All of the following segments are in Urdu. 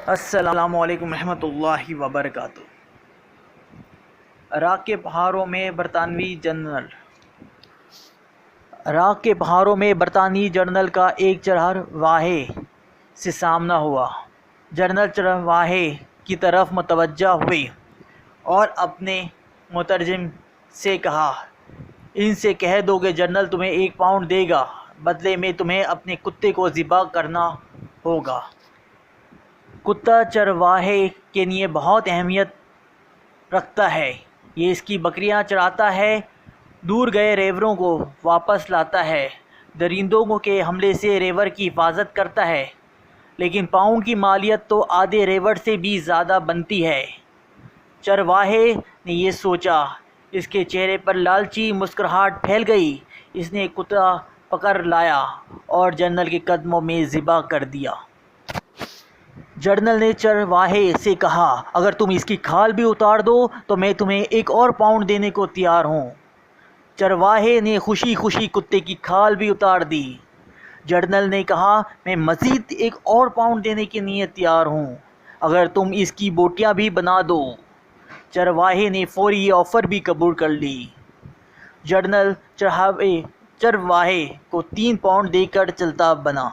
السلام علیکم رحمۃ اللہ وبرکاتہ۔ عراق کے پہاڑوں میں برطانوی جنرل کا ایک چرواہے سے سامنا ہوا۔ جنرل چرواہے کی طرف متوجہ ہوئے اور اپنے مترجم سے کہا، ان سے کہہ دو کہ جنرل تمہیں 1 پاؤنڈ دے گا، بدلے میں تمہیں اپنے کتے کو ذبح کرنا ہوگا۔ کتا چرواہے کے لیے بہت اہمیت رکھتا ہے، یہ اس کی بکریاں چراتا ہے، دور گئے ریوروں کو واپس لاتا ہے، درندوں کے حملے سے ریور کی حفاظت کرتا ہے، لیکن پاؤنڈ کی مالیت تو آدھے ریور سے بھی زیادہ بنتی ہے۔ چرواہے نے یہ سوچا، اس کے چہرے پر لالچی مسکراہٹ پھیل گئی۔ اس نے کتا پکڑ لایا اور جنرل کے قدموں میں ذبح کر دیا۔ جنرل نے چرواہے سے کہا، اگر تم اس کی کھال بھی اتار دو تو میں تمہیں 1 اور پاؤنڈ دینے کو تیار ہوں۔ چرواہے نے خوشی خوشی کتے کی کھال بھی اتار دی۔ جنرل نے کہا، میں مزید 1 اور پاؤنڈ دینے کے لیے تیار ہوں اگر تم اس کی بوٹیاں بھی بنا دو۔ چرواہے نے فوری یہ آفر بھی قبول کر لی۔ جنرل چرواہے کو 3 پاؤنڈ دے کر چلتا بنا۔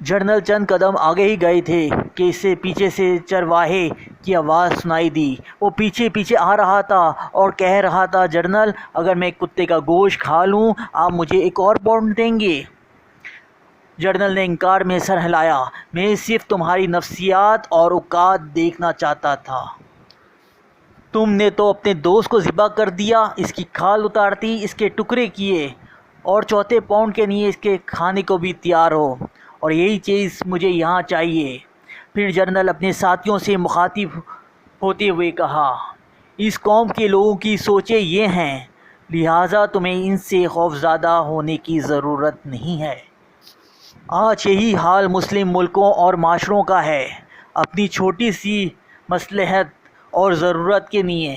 جنرل چند قدم آگے ہی گئے تھے کہ اسے پیچھے سے چرواہے کی آواز سنائی دی۔ وہ پیچھے پیچھے آ رہا تھا اور کہہ رہا تھا، جنرل اگر میں کتے کا گوشت کھا لوں آپ مجھے 1 اور پاؤنڈ دیں گے؟ جنرل نے انکار میں سر ہلایا، میں صرف تمہاری نفسیات اور اوقات دیکھنا چاہتا تھا۔ تم نے تو اپنے دوست کو ذبح کر دیا، اس کی کھال اتارتی، اس کے ٹکڑے کیے اور 4 پاؤنڈ کے لیے اس کے کھانے کو بھی تیار ہو، اور یہی چیز مجھے یہاں چاہیے۔ پھر جنرل اپنے ساتھیوں سے مخاطب ہوتے ہوئے کہا، اس قوم کے لوگوں کی سوچیں یہ ہیں، لہٰذا تمہیں ان سے خوفزدہ ہونے کی ضرورت نہیں ہے۔ آج یہی حال مسلم ملکوں اور معاشروں کا ہے، اپنی چھوٹی سی مصلحت اور ضرورت کے لیے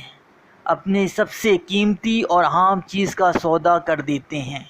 اپنے سب سے قیمتی اور اہم چیز کا سودا کر دیتے ہیں۔